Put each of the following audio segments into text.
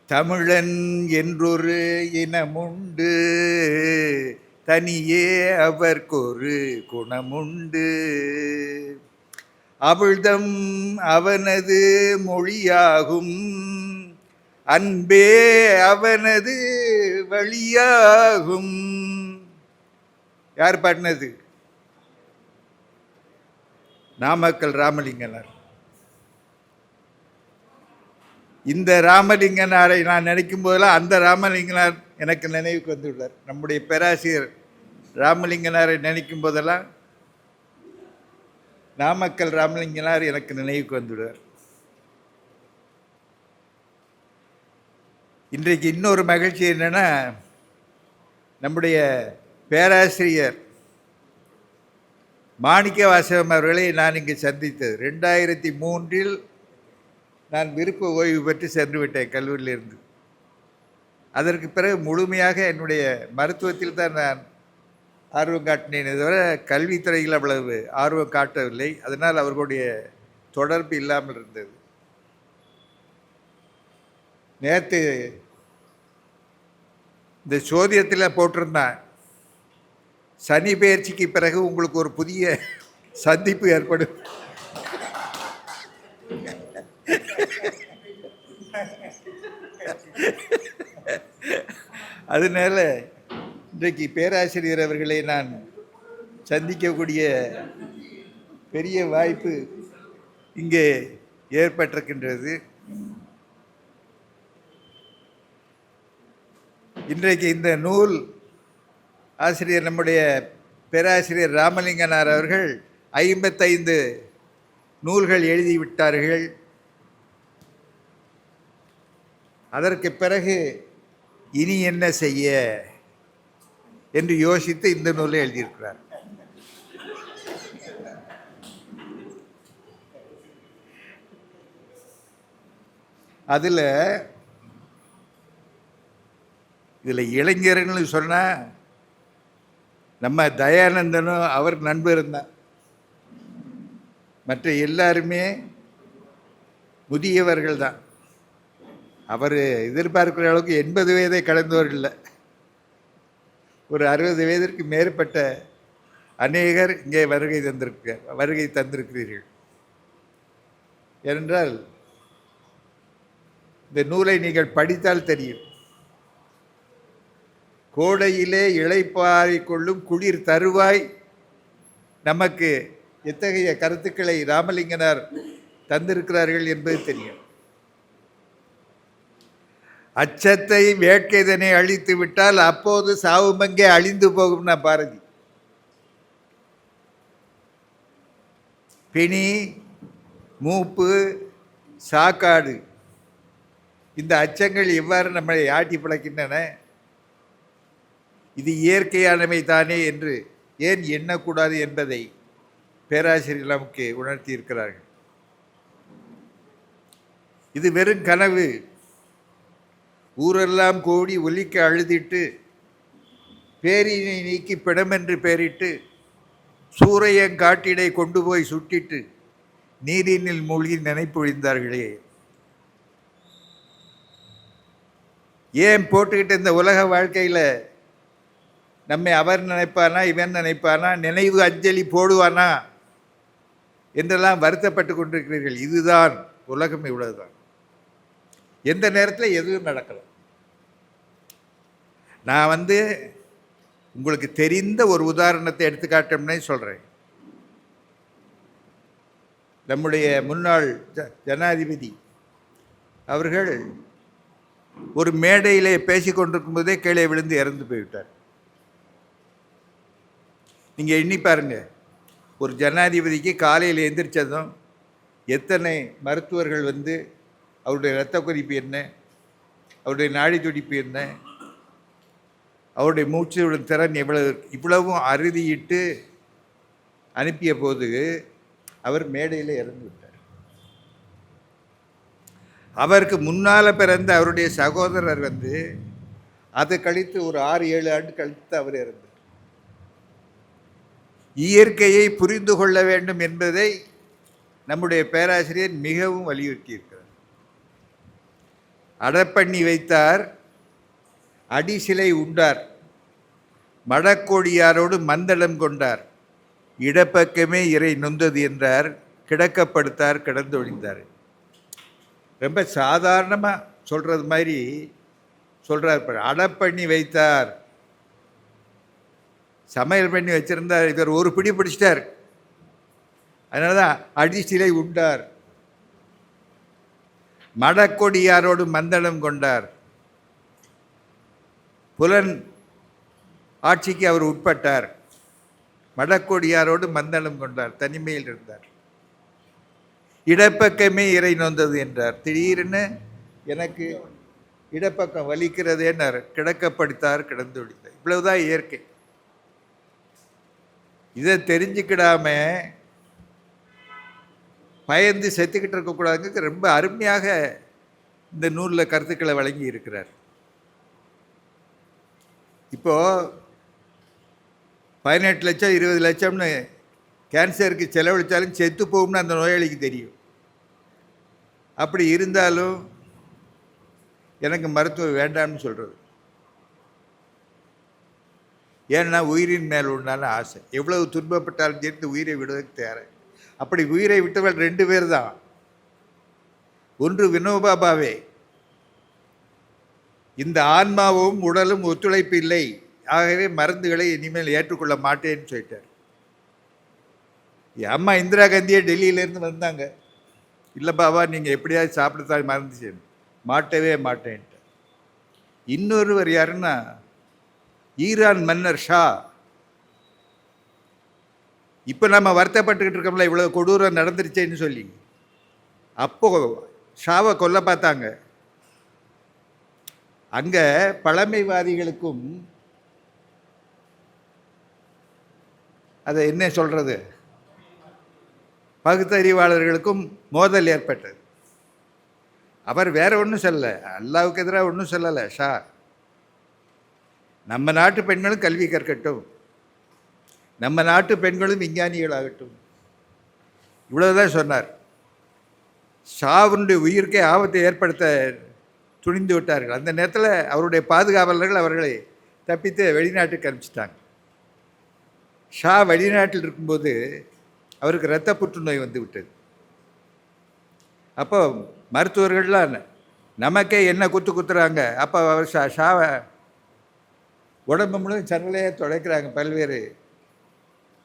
தமிழன் என்றொரு இனமுண்டு, தனியே அவர்க்கொரு குணமுண்டு. அவிழ்தம் அவனது மொழியாகும், அன்பே அவனது வழியாகும். யார் பாடினது? நாமக்கல் ராமலிங்கனார். இந்த ராமலிங்கனாரை நான் நினைக்கும் போதெல்லாம் அந்த ராமலிங்கனார் எனக்கு நினைவுக்கு வந்துள்ளார். நம்முடைய பேராசிரியர் ராமலிங்கனாரை நினைக்கும் போதெல்லாம் நாமக்கல் ராமலிங்கனார் எனக்கு நினைவுக்கு வந்துள்ளார். இன்றைக்கு இன்னொரு மகிழ்ச்சி என்னன்னா, நம்முடைய பேராசிரியர் மாணிக்கவாசகம் அவர்களை நான் இங்கு சந்தித்தது 2003 நான் விருப்ப ஓய்வு பெற்று சென்று விட்டேன் கல்லூரியிலிருந்து. அதற்கு பிறகு முழுமையாக என்னுடைய மருத்துவத்தில் தான் நான் ஆர்வம் காட்டினேன், தவிர கல்வித்துறையில் அவ்வளவு ஆர்வம் காட்டவில்லை. அதனால் அவர்களுடைய தொடர்பு இல்லாமல் இருந்தது. நேற்று இந்த சோதியத்தில் போட்டிருந்தான், சனி பெயர்ச்சிக்கு பிறகு உங்களுக்கு ஒரு புதிய சந்திப்பு ஏற்படும். அதனால இன்றைக்கு பேராசிரியர் அவர்களை நான் சந்திக்கக்கூடிய பெரிய வாய்ப்பு இங்கே ஏற்பட்டிருக்கின்றது. இன்றைக்கு இந்த நூல் ஆசிரியர் நம்முடைய பேராசிரியர் ராமலிங்கனார் அவர்கள் 55 நூல்கள் எழுதிவிட்டார்கள். அதற்கு பிறகு இனி என்ன செய்ய என்று யோசித்து இந்த நூலை எழுதியிருக்கிறார். இதில் இளைஞர்கள்னு சொன்னால் நம்ம தயானந்தனும் அவர் நண்பர் தான். மற்ற எல்லாருமே முதியவர்கள் தான். அவர் எதிர்பார்க்கிற அளவுக்கு 80 வயதை கடந்தவர் இல்லை. ஒரு 60 வயதிற்கு மேற்பட்ட அநேகர் இங்கே வருகை தந்திருக்கிறீர்கள். ஏனென்றால் இந்த நூலை நீங்கள் படித்தால் தெரியும். கோடையிலே இளைப்பாறிக் கொள்ளும் குளிர் தருவாய் நமக்கு எத்தகைய கருத்துக்களை ராமலிங்கனார் தந்திருக்கிறார்கள் என்பது தெரியும். அச்சத்தை வேட்கைதனை அழித்து விட்டால் அப்போது சாவுமங்கே அழிந்து போகும்னா பாரதி. பிணி, மூப்பு, சாக்காடு, இந்த அச்சங்கள் எவ்வாறு நம்மளை ஆட்டி பிழைக்கின்றன, இது இயற்கையானவை தானே என்று ஏன் எண்ணக்கூடாது என்பதை பேராசிரியர் நமக்கு உணர்த்தி இருக்கிறார்கள். இது வெறும் கனவு. ஊரெல்லாம் கோடி ஒலிக்க அழுதிட்டு பேரினை நீக்கி பிடமென்று பெயரிட்டு சூறையங்காட்டிடை கொண்டு போய் சுட்டிட்டு நீரினில் மூழ்கி நினைப்பொழிந்தார்களே. ஏன் போட்டுக்கிட்டு இந்த உலக வாழ்க்கையில் நம்மை அவர் நினைப்பானா, இவன் நினைப்பானா, நினைவு அஞ்சலி போடுவானா என்றெல்லாம் வருத்தப்பட்டு கொண்டிருக்கிறீர்கள். இதுதான் உலகம், இவ்வளவுதான். எந்த நேரத்தில் எதுவும் நடக்கலாம். நான் உங்களுக்கு தெரிந்த ஒரு உதாரணத்தை எடுத்துக்காட்டோம்னே சொல்கிறேன். நம்முடைய முன்னாள் ஜனாதிபதி அவர்கள் ஒரு மேடையிலே பேசிக்கொண்டிருக்கும் போதே கீழே விழுந்து இறந்து போய்விட்டார். நீங்கள் எண்ணி பாருங்க, ஒரு ஜனாதிபதிக்கு காலையில் எந்திரிச்சதும் எத்தனை மருத்துவர்கள் அவருடைய இரத்த கொதிப்பு என்ன, அவருடைய நாடி துடிப்பு என்ன, அவருடைய மூச்சு திறன் இவ்வளவும் அறுதியிட்டு அனுப்பிய போது அவர் மேடையில் இறந்து விட்டார். அவருக்கு முன்னால் பிறந்த அவருடைய சகோதரர் அதை கழித்து ஒரு 6-7 ஆண்டு கழித்து அவர் இறந்தார். இயற்கையை புரிந்து கொள்ள வேண்டும் என்பதை நம்முடைய பேராசிரியர் மிகவும் வலியுறுத்தி இருக்கிறார். அடப்பண்ணி வைத்தார், அடிசிலை உண்டார், மடக்கோடியாரோடு மந்தளம் கொண்டார், இடப்பக்கமே இறை நொந்தது என்றார், கிடக்கப்படுத்தார், கிடந்தொழிந்தார். ரொம்ப சாதாரணமாக சொல்கிறது மாதிரி சொல்கிறார். அடப்பண்ணி வைத்தார், சமையல் பண்ணி வச்சுருந்தார், இவர் ஒரு பிடி பிடிச்சிட்டார், அதனால தான் அடிசிலை உண்டார், மடக்கொடியாரோடு மந்தளம் கொண்டார், புலன் ஆட்சிக்கு அவர் உட்பட்டார், மடக்கொடியாரோடு மந்தளம் கொண்டார், தனிமையில் இருந்தார், இடப்பக்கமே இறை நொந்தது என்றார். திடீர்னு எனக்கு இடப்பக்கம் வலிக்கிறதேன்னார், கிடக்கப்படுத்தார், கிடந்து ஒழித்தார். இவ்வளவுதான் இயற்கை. இதை தெரிஞ்சுக்கிடாம பயந்து செத்துக்கிட்டு இருக்கக்கூடாதுங்க. ரொம்ப அருமையாக இந்த நூலில் கருத்துக்களை வழங்கி இருக்கிறார். இப்போது 18 லட்சம் 20 லட்சம்னு கேன்சருக்கு செலவழித்தாலும் செத்து போகும்னு அந்த நோயாளிக்கு தெரியும். அப்படி இருந்தாலும் எனக்கு மருத்துவம் வேண்டாம்னு சொல்கிறது. ஏன்னா உயிரின் மேல் உண்டான ஆசை. எவ்வளவு துன்பப்பட்டாலும் சேர்த்து உயிரை விடுவதற்கு தேவை. அப்படி உயிரை விட்டவள் 2 பேர் தான். ஒன்று வினோபா பாவே, இந்த ஆன்மாவும் உடலும் ஒத்துழைப்பு இல்லை, ஆகவே மருந்துகளை இனிமேல் ஏற்றுக்கொள்ள மாட்டேன்னு சொல்லிட்டார். அம்மா இந்திரா காந்தியே டெல்லியிலேருந்து வந்தாங்க, இல்லை பாபா நீங்கள் எப்படியாவது சாப்பிடத்தான் மருந்து செய்யணும், மாட்டவே மாட்டேன்ட்டு. இன்னொருவர் யாருன்னா ஈரான் மன்னர் ஷா. இப்போ நம்ம வருத்தப்பட்டுக்கிட்டு இருக்கோம்ல, இவ்வளோ கொடூரம் நடந்துருச்சேன்னு சொல்லி. அப்போ ஷாவை கொல்ல பார்த்தாங்க. அங்கே பழமைவாதிகளுக்கும் அதை என்ன சொல்கிறது, பகுத்தறிவாளர்களுக்கும் மோதல் ஏற்பட்டது. அவர் வேற ஒன்றும் சொல்லலை, அல்லாவுக்கு எதிராக ஒன்றும் சொல்லலை ஷா. நம்ம நாட்டு பெண்களும் கல்வி கற்கட்டும், நம்ம நாட்டு பெண்களும் விஞ்ஞானிகளாகட்டும், இவ்வளவுதான் சொன்னார். ஷாவுடைய உயிர்க்கே ஆபத்தை ஏற்படுத்த துணிந்து விட்டார்கள். அந்த நேரத்தில் அவருடைய பாதுகாவலர்கள் அவர்களை தப்பித்து வெளிநாட்டுக்கு அனுப்பிச்சிட்டாங்க. ஷா வெளிநாட்டில் இருக்கும்போது அவருக்கு இரத்த புற்றுநோய் வந்து விட்டது. அப்போ மருத்துவர்கள்லாம் நமக்கே என்ன குத்துறாங்க. அப்போ அவர் ஷாவை உடம்பு முழுவதும் சரலையாக துடைக்கிறாங்க, பல்வேறு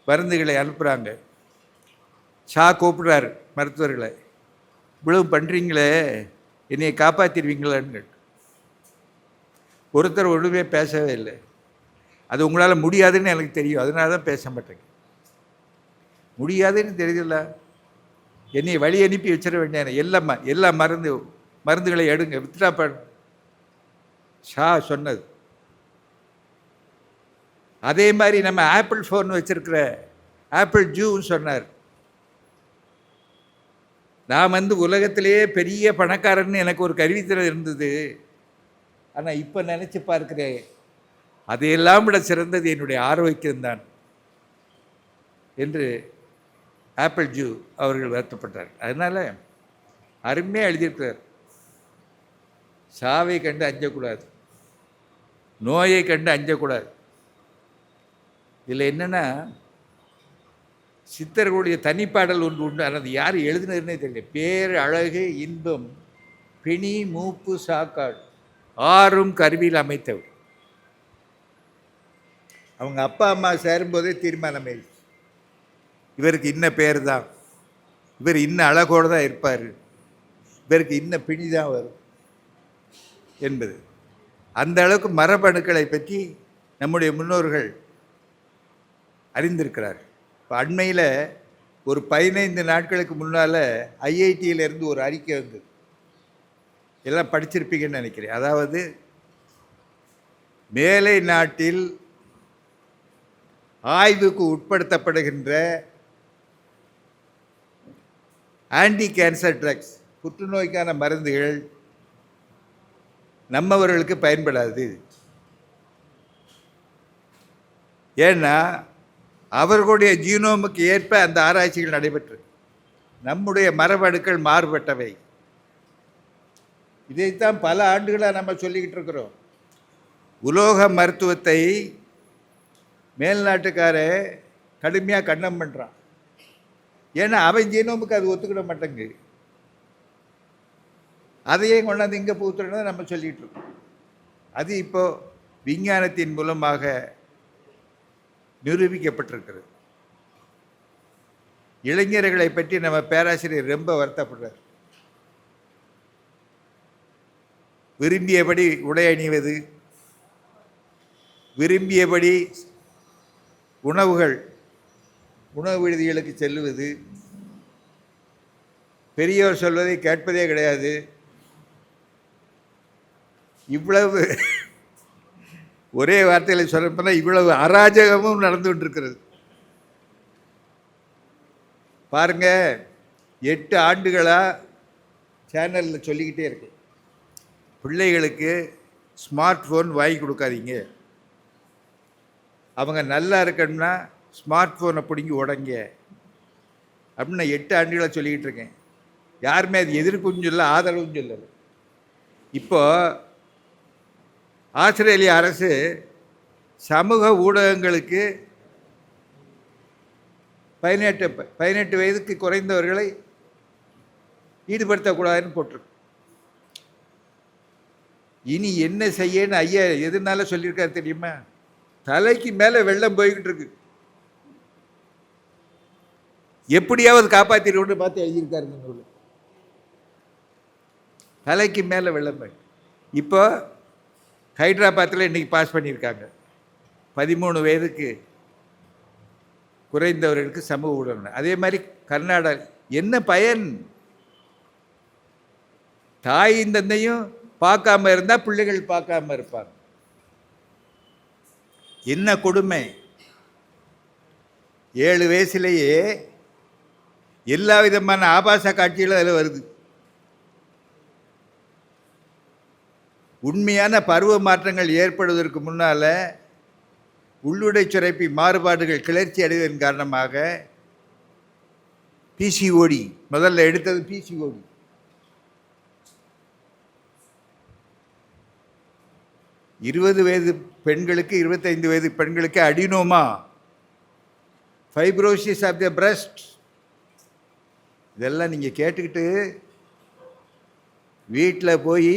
மருந்துகளை அனுப்புகிறாங்க. ஷா கூப்பிடுறாரு மருத்துவர்களை, இவ்வளவு பண்ணுறீங்களே, என்னையை காப்பாற்றிடுவீங்களான்னு கேட்டு. ஒருத்தர் ஒன்றுமே பேசவே இல்லை. அது உங்களால் முடியாதுன்னு எனக்கு தெரியும், அதனால தான் பேச மாட்டேங்க. முடியாதுன்னு தெரியல, என்னை வழி அனுப்பி வச்சிட வேண்டிய எல்லா மருந்துகளை எடுங்க, வித்ரா பண்ண. ஷா சொன்னது. அதே மாதிரி நம்ம ஆப்பிள் ஃபோன் வச்சிருக்கிற ஆப்பிள் ஜூன்னு சொன்னார். நான் உலகத்திலேயே பெரிய பணக்காரன்னு எனக்கு ஒரு கருவித்திறன் இருந்தது, ஆனால் இப்போ நினச்சி பார்க்கிறேன், அதையெல்லாம் விட சிறந்தது என்னுடைய ஆரோக்கியம்தான் என்று ஆப்பிள் ஜூ அவர்கள் வருத்தப்பட்டார். அதனால் அருமையாக எழுதியிருக்கிறார். சாவை கண்டு அஞ்சக்கூடாது, நோயை கண்டு அஞ்சக்கூடாது. இதில் என்னென்னா சித்தர்களுடைய தனிப்பாடல் ஒன்று உண்டு, ஆனால் அது யார் எழுதினதுன்னே தெரியல. பேர் அழகு இன்பம் பிணி மூப்பு சாக்காடு ஆறும் கருவியில் அமைத்தவர். அவங்க அப்பா அம்மா சேரும்போதே தீர்மானம் ஆயிடுச்சு, இவருக்கு இன்ன பேர் தான், இவர் இன்ன அழகோடு தான் இருப்பார், இவருக்கு இன்ன பிணி தான் வரும் என்பது. அந்த அளவுக்கு மரபணுக்களை பற்றி நம்முடைய முன்னோர்கள் அறிந்திருக்கிறார். இப்போ அண்மையில் ஒரு 15 நாட்களுக்கு முன்னால் ஐஐடியிலேருந்து ஒரு அறிக்கை வந்தது, எல்லாம் படிச்சிருப்பீங்கன்னு நினைக்கிறேன். அதாவது மேலை நாட்டில் ஆய்வுக்கு உட்படுத்தப்படுகின்ற ஆன்டி கேன்சர் ட்ரக்ஸ், புற்றுநோய்க்கான மருந்துகள் நம்மவர்களுக்கு பயன்படாது. ஏன்னா அவர்களுடைய ஜீனோமுக்கு ஏற்ப அந்த ஆராய்ச்சிகள் நடைபெற்று நம்முடைய மரபணுக்கள் மாறுபட்டவை. இதைத்தான் பல ஆண்டுகளாக நம்ம சொல்லிக்கிட்டு இருக்கிறோம். உலோக மருத்துவத்தை மேல்நாட்டுக்கார கடுமையாக கண்டம் பண்ணுறான். ஏன்னா அவன் ஜீனோமுக்கு அது ஒத்துக்கிட மாட்டேங்கு. அதையே கொண்டாந்து இங்கே பூத்துறன்னு நம்ம சொல்லிகிட்டு இருக்கோம். அது இப்போ விஞ்ஞானத்தின் மூலமாக நிரூபிக்கப்பட்டிருக்கிறது. இளைஞர்களை பற்றி நம்ம பேராசிரியர் ரொம்ப வருத்தப்படுறார். விரும்பியபடி உடை அணிவது, விரும்பியபடி உணவு விடுதிகளுக்கு செல்லுவது, பெரியோர் சொல்வதை கேட்பதே கிடையாது. இவ்வளவு ஒரே வார்த்தையில் சொல்லப்போனால் இவ்வளவு அராஜகமும் நடந்து கொண்டிருக்கிறது. பாருங்க, 8 ஆண்டுகளாக சேனலில் சொல்லிக்கிட்டே இருக்கு, பிள்ளைகளுக்கு ஸ்மார்ட் ஃபோன் வாங்கி கொடுக்காதீங்க, அவங்க நல்லா இருக்கணும்னா ஸ்மார்ட் ஃபோனை பிடிங்கி உடங்க அப்படின்னு நான் 8 ஆண்டுகளாக சொல்லிக்கிட்டு இருக்கேன். யாருமே அது எதிர்ப்பும் சொல்ல, ஆதரவும் சொல்லலை. இப்போ ஆஸ்திரேலிய அரசு சமூக ஊடகங்களுக்கு 18 வயதுக்கு குறைந்தவர்களை ஈடுபடுத்தக்கூடாதுன்னு போட்டிருக்கு. இனி என்ன செய்யன்னு ஐயா எதுனால சொல்லியிருக்காரு தெரியுமா? தலைக்கு மேலே வெள்ளம் போய்கிட்டு இருக்கு, எப்படியாவது காப்பாற்றிடுவோன்னு பார்த்து எழுதியிருக்காரு. தலைக்கு மேலே வெள்ளம் போய் இப்போ ஹைதராபாத்தில் இன்றைக்கி பாஸ் பண்ணியிருக்காங்க 13 வயதுக்கு குறைந்தவர்களுக்கு சமூக ஊடகம். அதே மாதிரி கர்நாடகா. என்ன பயன்? தாயும் தந்தையும் பார்க்காம இருந்தால் பிள்ளைகள் பார்க்காம இருப்பாங்க. என்ன கொடுமை! 7 வயசுலேயே எல்லா விதமான ஆபாச காட்சிகளும் அதில் வருது. உண்மையான பருவ மாற்றங்கள் ஏற்படுவதற்கு முன்னால் உள்ளுடை சுரப்பி மாறுபாடுகள் கிளர்ச்சி அடைவதன் காரணமாக பிசிஓடி முதல்ல எடுத்தது. பிசிஓடி இருபது வயது பெண்களுக்கு 25 வயது பெண்களுக்கு adenoma, fibrosis of the breast, இதெல்லாம் நீங்கள் கேட்டுக்கிட்டு வீட்டில் போய்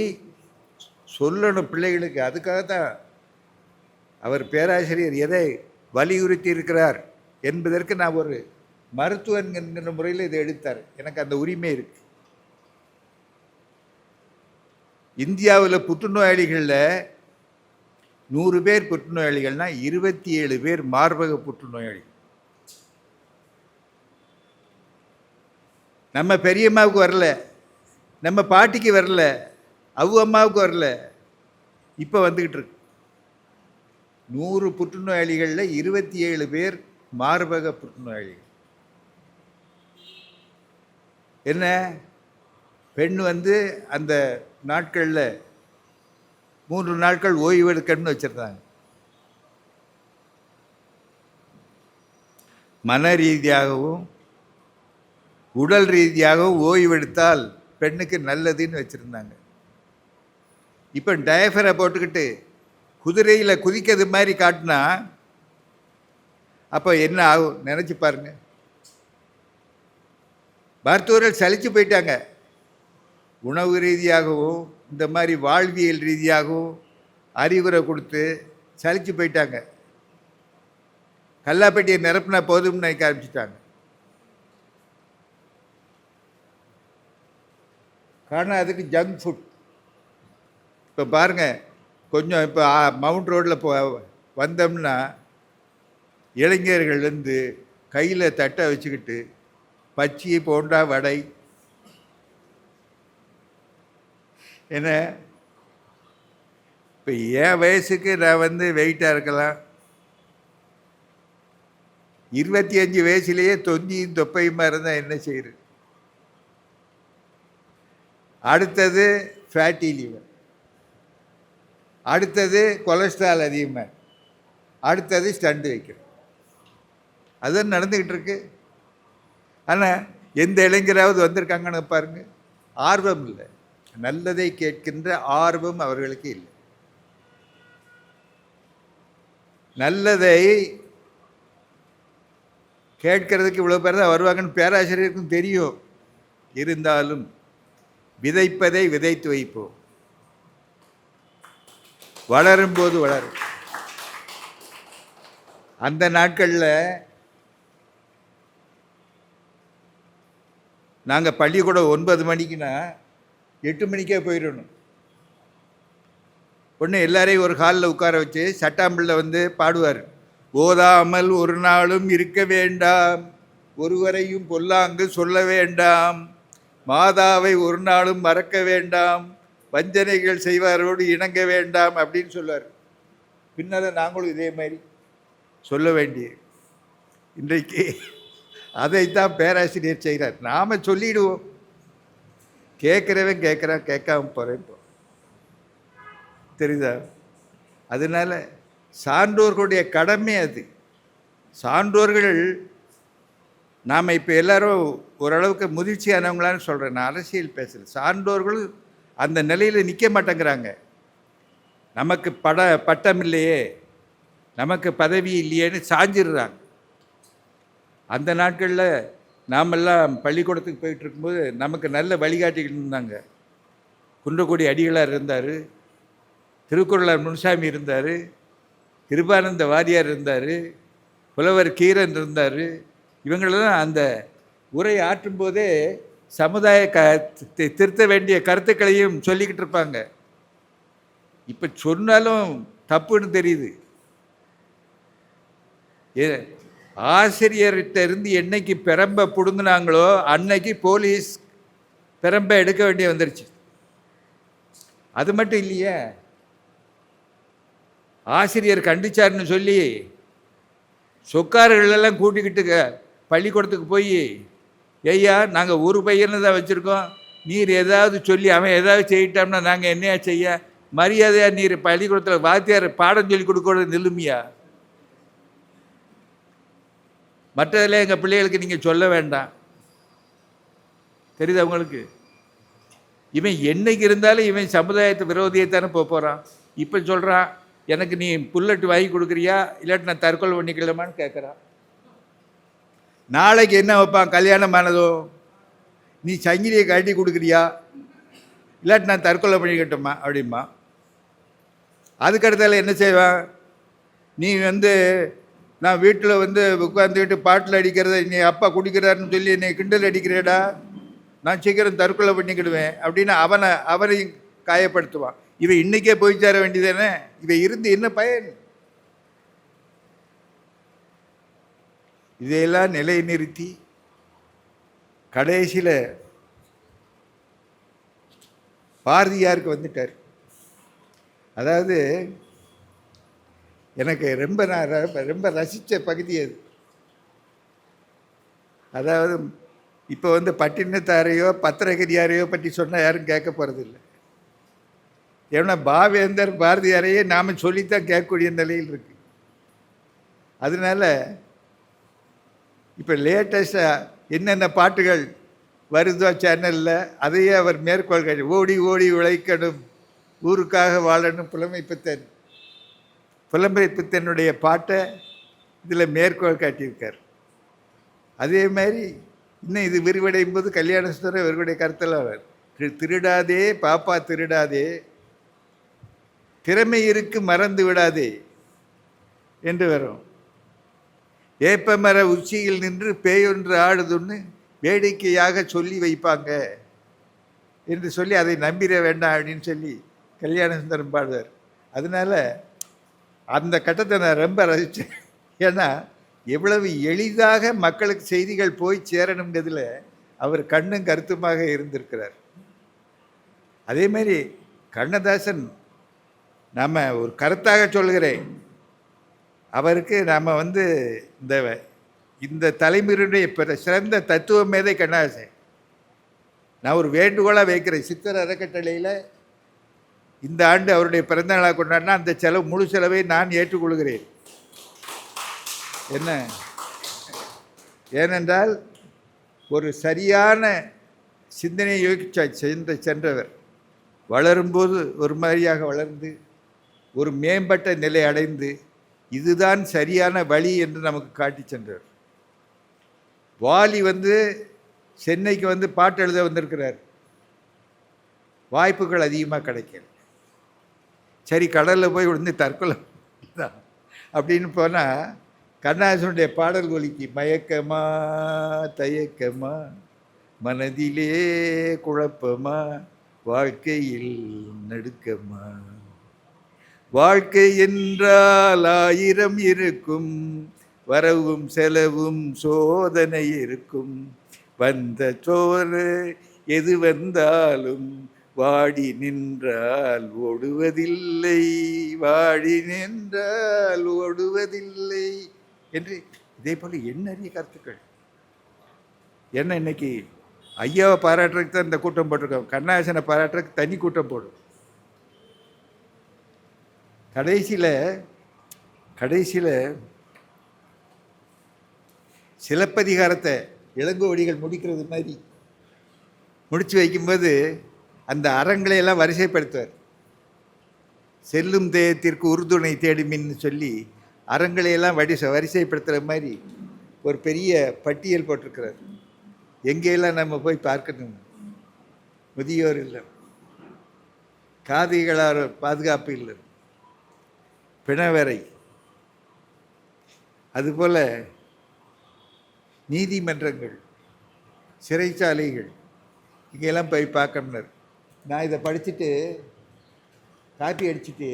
சொல்லணும் பிள்ளைகளுக்கு. அதுக்காகத்தான் அவர் பேராசிரியர் எதை வலியுறுத்தி இருக்கிறார் என்பதற்கு நான் ஒரு மருத்துவன் என்கிற முறையில் இதை எடுத்தார். எனக்கு அந்த உரிமை இருக்கு. இந்தியாவில் புற்றுநோயாளிகளில் 100 பேர் புற்றுநோயாளிகள்னா 27 பேர் மார்பக புற்றுநோயாளி. நம்ம பெரியம்மாவுக்கு வரல, நம்ம பாட்டிக்கு வரல, அம்மாவுக்கு வரல, இப்போ வந்துக்கிட்டு இருக்கு. 100 புற்றுநோயாளிகளில் 27 பேர் மார்பக புற்றுநோயாளிகள். என்ன பெண் அந்த நாட்களில் 3 நாட்கள் ஓய்வு எடுக்கணும்னு வச்சுருந்தாங்க. மன ரீதியாகவும் உடல் ரீதியாகவும் ஓய்வெடுத்தால் பெண்ணுக்கு நல்லதுன்னு வச்சுருந்தாங்க. இப்போ டயஃபரை போட்டுக்கிட்டு குதிரையில் குதிக்கிறது மாதிரி காட்டினா அப்போ என்ன ஆகும் நினச்சி பாருங்க. மருத்துவர்கள் சலிச்சு போயிட்டாங்க. உணவு ரீதியாகவும் இந்த மாதிரி வாழ்வியல் ரீதியாகவும் அறிவுரை கொடுத்து சலிச்சு போயிட்டாங்க. கல்லாப்பட்டியை நிரப்பினா போதும்னு நினைக்க ஆரம்பிச்சிட்டாங்க. காரணம் அதுக்கு ஜங்க் ஃபுட். இப்போ பாருங்கள், கொஞ்சம் இப்போ மவுண்ட் ரோட்டில் வந்தோம்னா இளைஞர்கள்லேருந்து கையில் தட்டை வச்சுக்கிட்டு பச்சி போண்டா வடை, என்ன இப்போ என் வயசுக்கு நான் வெயிட்டாக இருக்கலாம், 25 வயசுலேயே தொந்தியும் தொப்பையுமா இருந்தால் என்ன செய்யுது? அடுத்தது ஃபேட்டி லிவர், அடுத்தது கொலஸ்ட்ரால் அதிகமாக, அடுத்தது ஸ்டண்ட் வைக்கிறோம். அதுதான் நடந்துக்கிட்டு இருக்கு. ஆனால் எந்த இளைஞராவது வந்திருக்காங்கன்னு பாருங்க, ஆர்வம் இல்லை. நல்லதை கேட்கின்ற ஆர்வம் அவர்களுக்கு இல்லை. நல்லதை கேட்கறதுக்கு இவ்வளோ பேர் தான் வருவாங்கன்னு பேராசிரியருக்கும் தெரியும். இருந்தாலும் விதைப்பதை விதைத்து வைப்போம். வளரும்போது வளரும். அந்த நாட்களில் நாங்கள் பள்ளிக்கூடம் 9 மணிக்குன்னா 8 மணிக்கே போயிடணும். ஒன்று எல்லாரையும் ஒரு ஹாலில் உட்கார வச்சு சட்டாம்பிள்ளை வந்து பாடுவார். ஓதாமல் ஒரு நாளும் இருக்க வேண்டாம், ஒருவரையும் பொல்லாங்கு சொல்ல வேண்டாம், மாதாவை ஒரு நாளும் மறக்க வேண்டாம், வஞ்சனைகள் செய்வாரோடு இணங்க வேண்டாம் அப்படின்னு சொல்லுவார். பின்னால் நாங்களும் இதே மாதிரி சொல்ல வேண்டிய இன்றைக்கு அதைத்தான் பேராசிரியர் செய்கிறார். நாம் சொல்லிடுவோம், கேட்குறவன் கேட்குறான், கேட்காம போகிறேன். தெரியுதா? அதனால் சான்றோர்களுடைய கடமை அது. சான்றோர்கள் நாம் இப்போ எல்லாரும் ஓரளவுக்கு முதிர்ச்சியானவங்களான்னு சொல்கிறேன், நான் அரசியல் பேசுகிறேன். சான்றோர்கள் அந்த நிலையில் நிற்க மாட்டேங்கிறாங்க. நமக்கு பட்டம் இல்லையே, நமக்கு பதவி இல்லையேன்னு சாஞ்சிடுறாங்க. அந்த நாட்களில் நாமெல்லாம் பள்ளிக்கூடத்துக்கு போயிட்டு இருக்கும்போது நமக்கு நல்ல வழிகாட்டிகள் இருந்தாங்க. குன்றக்குடி அடிகளார் இருந்தார், திருக்குறளார் முனுசாமி இருந்தார், கிருபானந்த வாரியார் இருந்தார், புலவர் கீரன் இருந்தார். இவங்களெல்லாம் அந்த உரை ஆற்றும் போதே சமுதாய திருத்த வேண்டிய கருத்துக்களையும் சொல்லிக்கிட்டு இருப்பாங்க. இப்போ சொன்னாலும் தப்புன்னு தெரியுது. ஆசிரியர்கிட்ட இருந்து என்னைக்கு பெரம்பை பிடுங்கினாங்களோ அன்னைக்கு போலீஸ் பெரம்பை எடுக்க வேண்டிய வந்துருச்சு. அது மட்டும் இல்லையே, ஆசிரியர் கண்டிச்சார்னு சொல்லி சொக்கார்களெல்லாம் கூட்டிக்கிட்டு பள்ளிக்கூடத்துக்கு போய், ஐயா நாங்கள் ஒரு பையனை தான் வச்சுருக்கோம், நீர் ஏதாவது சொல்லி அவன் ஏதாவது செய்யிட்டோம்னா நாங்கள் என்னையா செய்ய, மரியாதையாக நீர் பள்ளிக்கூடத்தில் வாத்தியார் பாடம் சொல்லி கொடுக்கறது நிலுமையா? மற்றதில் எங்கள் பிள்ளைகளுக்கு நீங்கள் சொல்ல வேண்டாம். தெரியுது அவங்களுக்கு? இவன் என்னைக்கு இருந்தாலும் இவன் சமுதாயத்தை விரோதியைத்தானே போகிறான். இப்போ சொல்கிறான், எனக்கு நீ புல்லட்டு வாங்கி கொடுக்குறியா, இல்லாட்டி நான் தற்கொலை பண்ணிக்கலாமான்னு கேட்குறான். நாளைக்கு என்ன வைப்பான்? கல்யாணம் ஆனதோ நீ சங்கிலியை கட்டி கொடுக்குறியா, இல்லாட்டி நான் தற்கொலை பண்ணிக்கட்டுமா அப்படிமா. அதுக்கடுத்தால என்ன செய்வான்? நீ நான் வீட்டில் உட்காந்துக்கிட்டு பாட்டில் அடிக்கிறத நீ அப்பா குடிக்கிறாருன்னு சொல்லி என்னை கிண்டல் அடிக்கிறேடா, நான் சீக்கிரம் தற்கொலை பண்ணிக்கிடுவேன் அப்படின்னு அவனையும் காயப்படுத்துவான். இவன் இன்னைக்கே போய் சேர வேண்டியதானே? இவன் இருந்து என்ன பயன்? இதையெல்லாம் நிலை நிறுத்தி கடைசியில் பாரதியாருக்கு வந்துட்டார். அதாவது எனக்கு நான் ரொம்ப ரசித்த பகுதி அது. அதாவது இப்போ பட்டினத்தாரையோ பத்திரகிரியாரையோ பற்றி சொன்னால் யாரும் கேட்க போகிறதில்லை. ஏன்னா பாவேந்தர் பாரதியாரையே நாம் சொல்லித்தான் கேட்கக்கூடிய நிலையில் இருக்கு. அதனால இப்போ லேட்டஸ்டாக என்னென்ன பாட்டுகள் வருதோ சேனலில் அதையே அவர் மேற்கோள் காட்டி, ஓடி ஓடி உழைக்கணும் ஊருக்காக வாழணும் புலம்பை பித்தனுடைய பாட்டை இதில் மேற்கோள் காட்டியிருக்கார். அதே மாதிரி இன்னும் இது விரிவடையும் போது கல்யாண சுந்தரம் இவர்களுடைய கருத்தில் திருடாதே பாப்பா திருடாதே, திறமை இருக்கு மறந்து விடாதே என்று வரும். ஏப்பமர உச்சியில் நின்று பேயொன்று ஆடுதுன்னு வேடிக்கையாக சொல்லி வைப்பாங்க என்று சொல்லி அதை நம்பிட வேண்டாம் அப்படின்னு சொல்லி கல்யாண சுந்தரம் பாடுவார். அதனால் அந்த கட்டத்தை நான் ரொம்ப ரசித்தேன். ஏன்னா எவ்வளவு எளிதாக மக்களுக்கு செய்திகள் போய் சேரணுங்கிறதுல அவர் கண்ணும் கருத்துமாக இருந்திருக்கிறார். அதே மாதிரி கண்ணதாசன் நாம் ஒரு கருத்தாக சொல்கிறேன், அவருக்கு நாம் இந்த தலைமுறையுடைய சிறந்த தத்துவ மேதை கண்ணதாசன். நான் ஒரு வேண்டுகோளாக வைக்கிறேன், சித்தர் அறக்கட்டளையில் இந்த ஆண்டு அவருடைய பிறந்த நாளாக கொண்டாடினா அந்த முழு செலவை நான் ஏற்றுக்கொள்கிறேன். என்ன ஏனென்றால் ஒரு சரியான சிந்தனையை யோசிச்ச சென்றவர். வளரும்போது ஒரு மாதிரியாக வளர்ந்து ஒரு மேம்பட்ட நிலை அடைந்து இதுதான் சரியான வழி என்று நமக்கு காட்டி சென்றார். வாலி சென்னைக்கு பாட்டு எழுத வந்திருக்கிறார். வாய்ப்புகள் அதிகமாக கிடைக்கல. சரி, கடலில் போய் விழுந்து தற்கொலை அப்படின்னு போனால் கண்ணதாசனுடைய பாடல் ஒலிக்கு மயக்கமா தயக்கமா மனதிலே குழப்பமா வாழ்க்கையில் நடுக்கமா, வாழ்க்கை என்றால் 1000 இருக்கும், வரவும் செலவும் சோதனை இருக்கும், வந்த சோறு எது வந்தாலும் வாடி நின்றால் ஓடுவதில்லை, வாடி நின்றால் ஓடுவதில்லை என்று இதே போல எண்ணறிய கருத்துக்கள். என்ன இன்னைக்கு ஐயாவை பாராட்டுறதுக்கு தான் இந்த கூட்டம் போட்டிருக்கோம், கண்ணதாசனை பாராட்டுறதுக்கு தனி கூட்டம் போடும். கடைசியில் சிலப்பதிகாரத்தை இளங்கோவடிகள் முடிக்கிறது மாதிரி முடித்து வைக்கும்போது அந்த அறங்களை எல்லாம் வரிசைப்படுத்துவார். செல்லும் தேயத்திற்கு உறுதுணை தேடுமின்னு சொல்லி அறங்களையெல்லாம் வரிசைப்படுத்துகிற மாதிரி ஒரு பெரிய பட்டியல் போட்டிருக்கிறார். எங்கெல்லாம் நம்ம போய் பார்க்கணும். முதியோர் இல்லை, காதிகளார் பாதுகாப்பு இல்லை, பிணவரை, அதுபோல் நீதிமன்றங்கள், சிறைச்சாலைகள், இங்கெல்லாம் போய் பார்க்கணுன்னார். நான் இதை படிச்சுட்டு காப்பி அடிச்சுட்டு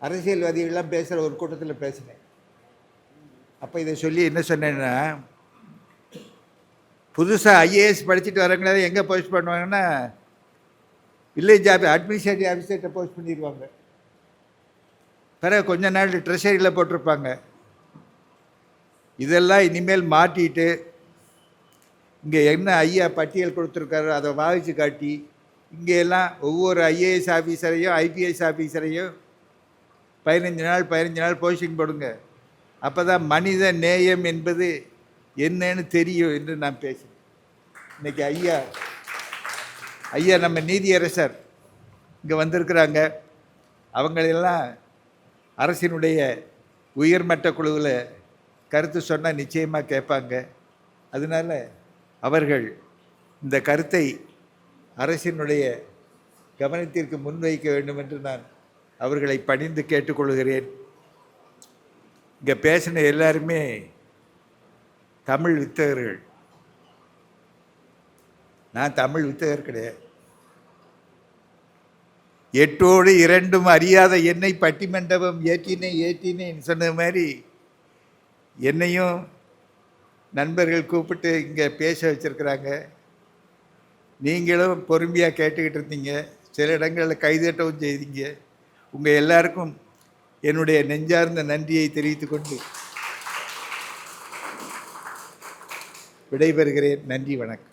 அரசியல்வாதிகள்லாம் பேசுகிற ஒரு கூட்டத்தில் பேசினேன். அப்போ இதை சொல்லி என்ன சொன்னேன்னா, புதுசாக ஐஏஎஸ் படிச்சுட்டு வரவங்கள எங்கே போஸ்ட் பண்ணுவாங்கன்னா வில்லேஜ் அட்மினிஸ்ட்ரேட்டிவ் ஆஃபீஸர்கிட்ட போஸ்ட் பண்ணிடுவாங்க. பிறகு கொஞ்ச நாள் ட்ரெஷரியில் போட்டிருப்பாங்க. இதெல்லாம் இனிமேல் மாட்டிட்டு இங்கே என்ன ஐயா பட்டியல் கொடுத்துருக்காரோ அதை வாதிச்சு காட்டி இங்கெல்லாம் ஒவ்வொரு ஐஏஎஸ் ஆஃபீஸரையும் ஐபிஎஸ் ஆஃபீஸரையும் 15 நாள் போஸ்டிங் போடுங்க. அப்போ தான் மனித நேயம் என்பது என்னன்னு தெரியும் என்று நான் பேசுகிறேன். இன்றைக்கி ஐயா நம்ம நீதியரசர் இங்கே வந்திருக்கிறாங்க. அவங்களெல்லாம் அரசினுடைய உயர்மட்ட குழுவில் கருத்து சொன்னால் நிச்சயமாக கேட்பாங்க. அதனால் அவர்கள் இந்த கருத்தை அரசினுடைய கவனத்திற்கு முன்வைக்க வேண்டும் என்று நான் அவர்களை பணிந்து கேட்டுக்கொள்கிறேன். இங்கே பேசின எல்லாருமே தமிழ் வித்தகர்கள். நான் தமிழ் வித்தகர் கிடையாது. 8ஓடு 2 அறியாத என்னை பட்டிமண்டபம் ஏற்றினேன்னு சொன்ன மாதிரி என்னையும் நண்பர்கள் கூப்பிட்டு இங்கே பேச வச்சுருக்கிறாங்க. நீங்களும் பொறுமையாக கேட்டுக்கிட்டு இருந்தீங்க, சில இடங்களில் கைதட்டவும் செய்தீங்க. உங்கள் எல்லாருக்கும் என்னுடைய நெஞ்சார்ந்த நன்றியை தெரிவித்துக்கொண்டு விடைபெறுகிறேன். நன்றி, வணக்கம்.